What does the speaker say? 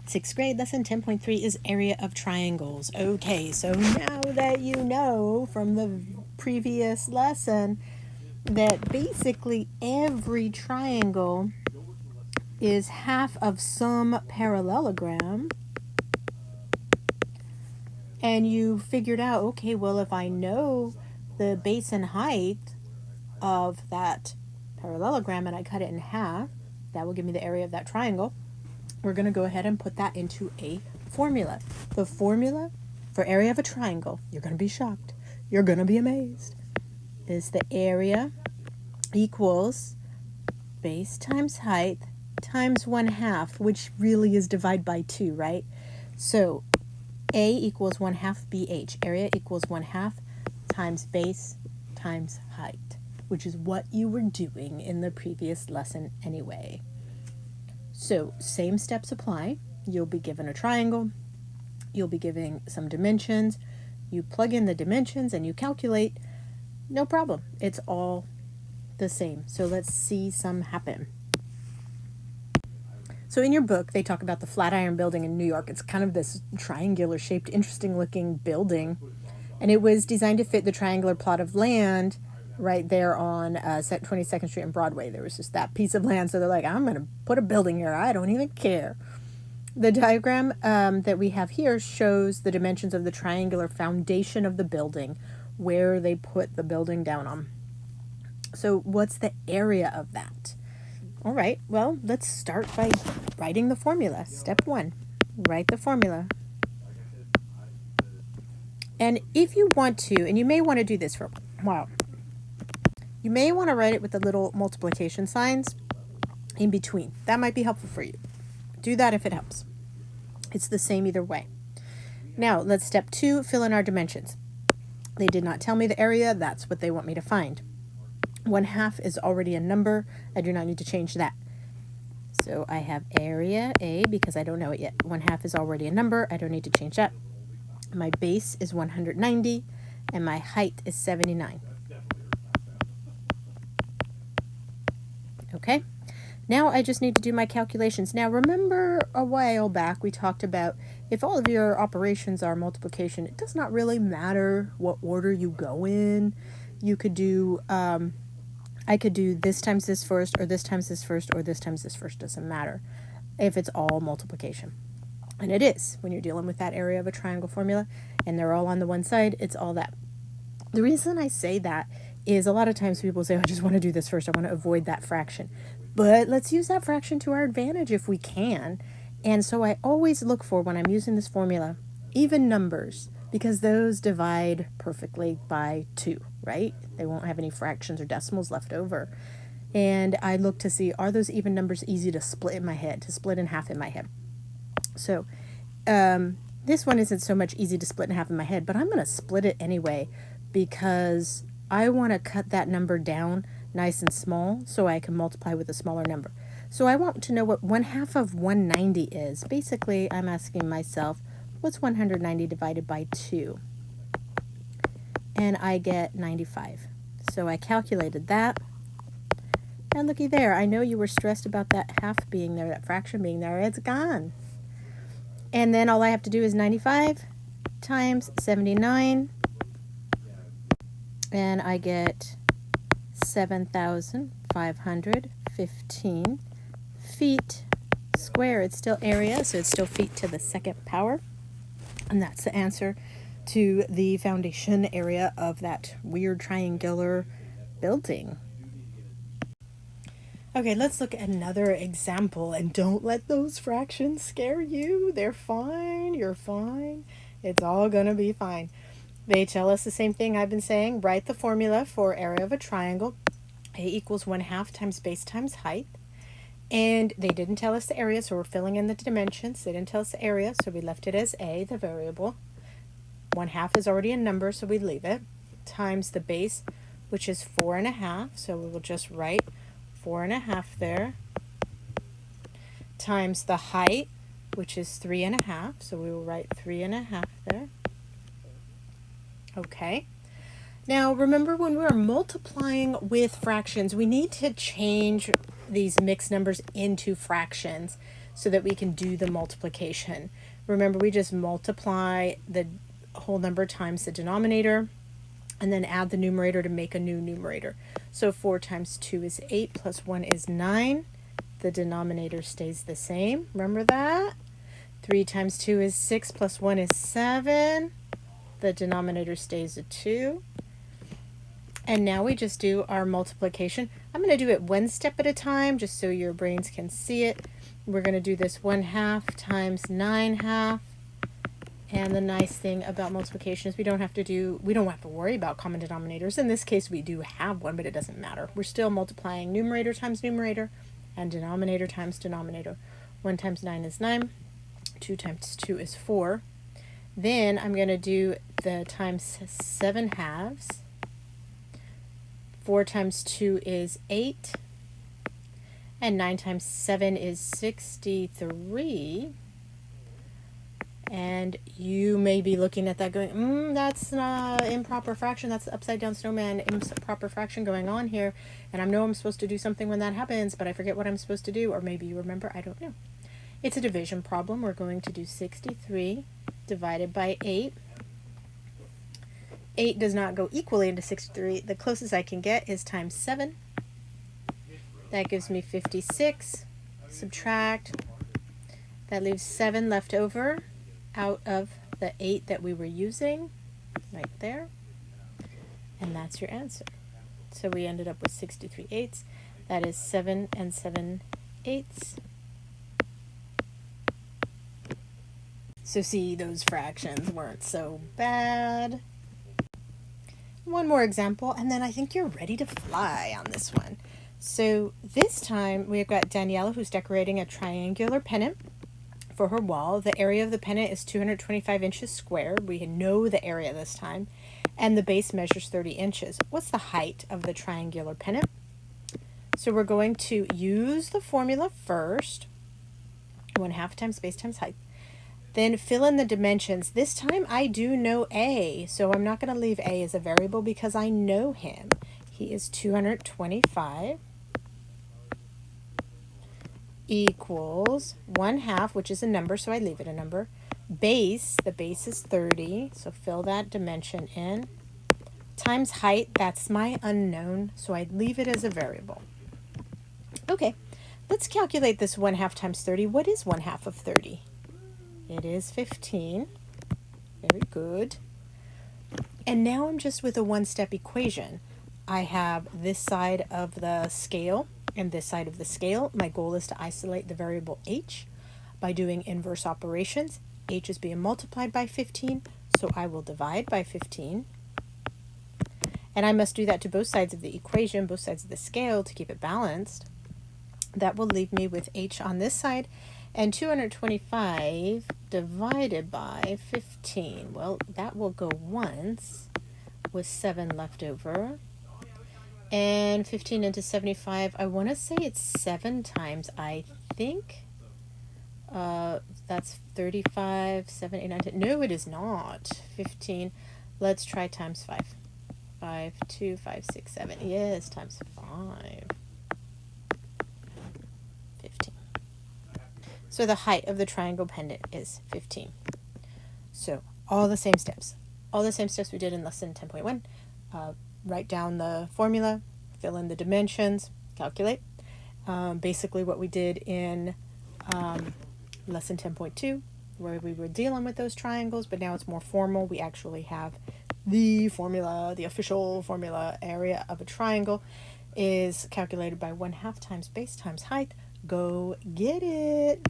Sixth grade lesson 10.3 is area of triangles. Okay, so now that you know from the previous lesson that basically every triangle is half of some parallelogram, and you figured out, okay, well, if I know the base and height of that parallelogram and I cut it in half, that will give me the area of that triangle. We're going to go ahead and put that into a formula. The formula for area of a triangle, you're going to be shocked, you're going to be amazed, is the area equals base times height times 1/2, which really is divide by 2, right? So A equals 1/2 BH. Area equals 1/2 times base times height, which is what you were doing in the previous lesson anyway. So same steps apply. You'll be given a triangle. You'll be given some dimensions. You plug in the dimensions and you calculate. No problem. It's all the same. So let's see some happen. So in your book, they talk about the Flatiron Building in New York. It's kind of this triangular shaped, interesting looking building. And it was designed to fit the triangular plot of land right there on 22nd Street and Broadway. There was just that piece of land. So they're like, I'm going to put a building here. I don't even care. The diagram that we have here shows the dimensions of the triangular foundation of the building, where they put the building down on. So what's the area of that? All right, well, let's start by writing the formula. Step 1, write the formula. And if you want to, and you may want to do this for a while, you may want to write it with the little multiplication signs in between. That might be helpful for you. Do that if it helps. It's the same either way. Now, let's step 2, fill in our dimensions. They did not tell me the area. That's what they want me to find. 1/2 is already a number. I do not need to change that. So I have area A because I don't know it yet. 1/2 is already a number. I don't need to change that. My base is 190 and my height is 79. Okay, now I just need to do my calculations. Now remember a while back we talked about if all of your operations are multiplication, it does not really matter what order you go in. You could do, I could do this times this first, or this times this first, or this times this first, doesn't matter if it's all multiplication. And it is when you're dealing with that area of a triangle formula and they're all on the one side, it's all that. The reason I say that is a lot of times people say, I just want to do this first. I want to avoid that fraction. But let's use that fraction to our advantage if we can. And so I always look for, when I'm using this formula, even numbers, because those divide perfectly by 2, right? They won't have any fractions or decimals left over. And I look to see, are those even numbers easy to split in my head, to split in half in my head? So this one isn't so much easy to split in half in my head, but I'm going to split it anyway because I want to cut that number down nice and small so I can multiply with a smaller number. So I want to know what 1/2 of 190 is. Basically, I'm asking myself, what's 190 divided by 2? And I get 95. So I calculated that. And looky there, I know you were stressed about that half being there, that fraction being there. It's gone. And then all I have to do is 95 times 79. And I get 7,515 feet square. It's still area, so it's still feet to the second power. And that's the answer to the foundation area of that weird triangular building. Okay, let's look at another example, and don't let those fractions scare you. They're fine. You're fine. It's all going to be fine. They tell us the same thing I've been saying. Write the formula for area of a triangle. A equals 1/2 times base times height. And they didn't tell us the area, so we're filling in the dimensions. They didn't tell us the area, so we left it as A, the variable. 1/2 is already a number, so we leave it. Times the base, which is 4.5, so we will just write 4.5 there. Times the height, which is 3.5, so we will write 3.5 there. Okay. Now remember, when we're multiplying with fractions, we need to change these mixed numbers into fractions. so that we can do the multiplication. Remember, we just multiply the whole number times the denominator and then add the numerator to make a new numerator. So 4 times 2 is 8 plus 1 is 9. The denominator stays the same. Remember that? 3 times 2 is 6 plus 1 is 7. The denominator stays a 2. And now we just do our multiplication. I'm going to do it one step at a time just so your brains can see it. We're going to do this 1/2 times 9/2. And the nice thing about multiplication is we don't have to worry about common denominators. In this case, we do have one, but it doesn't matter. We're still multiplying numerator times numerator and denominator times denominator. 1 times 9 is 9. 2 times 2 is 4. Then I'm going to do the times 7/2. 4 times 2 is 8. And 9 times 7 is 63. And you may be looking at that going, that's improper fraction. That's the upside down snowman improper fraction going on here. And I know I'm supposed to do something when that happens, but I forget what I'm supposed to do. Or maybe you remember, I don't know. It's a division problem. We're going to do 63 divided by 8. 8 does not go equally into 63. The closest I can get is times 7. That gives me 56. Subtract. That leaves 7 left over out of the 8 that we were using, right there. And that's your answer. So we ended up with 63/8. That is 7 7/8. So see, those fractions weren't so bad. One more example, and then I think you're ready to fly on this one. So this time we've got Daniela who's decorating a triangular pennant for her wall. The area of the pennant is 225 inches square. We know the area this time. And the base measures 30 inches. What's the height of the triangular pennant? So we're going to use the formula first. 1/2 times base times height. Then fill in the dimensions. This time I do know A, so I'm not going to leave A as a variable because I know him. He is 225 equals 1/2, which is a number, so I leave it a number. Base, the base is 30, so fill that dimension in. Times height, that's my unknown, so I leave it as a variable. Okay, let's calculate this 1/2 times 30. What is 1/2 of 30? It is 15. Very good. And now I'm just with a one-step equation. I have this side of the scale and this side of the scale. My goal is to isolate the variable h by doing inverse operations. H is being multiplied by 15, so I will divide by 15. And I must do that to both sides of the equation, both sides of the scale, to keep it balanced. That will leave me with h on this side, and 225 divided by 15. Well, that will go once with 7 left over. And 15 into 75, I want to say it's 7 times, I think. That's 35, 7, 8, 9, 10. No, it is not. 15. Let's try times 5. 5, 2, 5, 6, 7. Yes, times 5. 15. So the height of the triangle pendant is 15. So all the same steps. All the same steps we did in lesson 10.1. Write down the formula, fill in the dimensions, calculate. Basically what we did in lesson 10.2, where we were dealing with those triangles, but now it's more formal. We actually have the formula, the official formula. Area of a triangle is calculated by 1/2 times base times height. Go get it!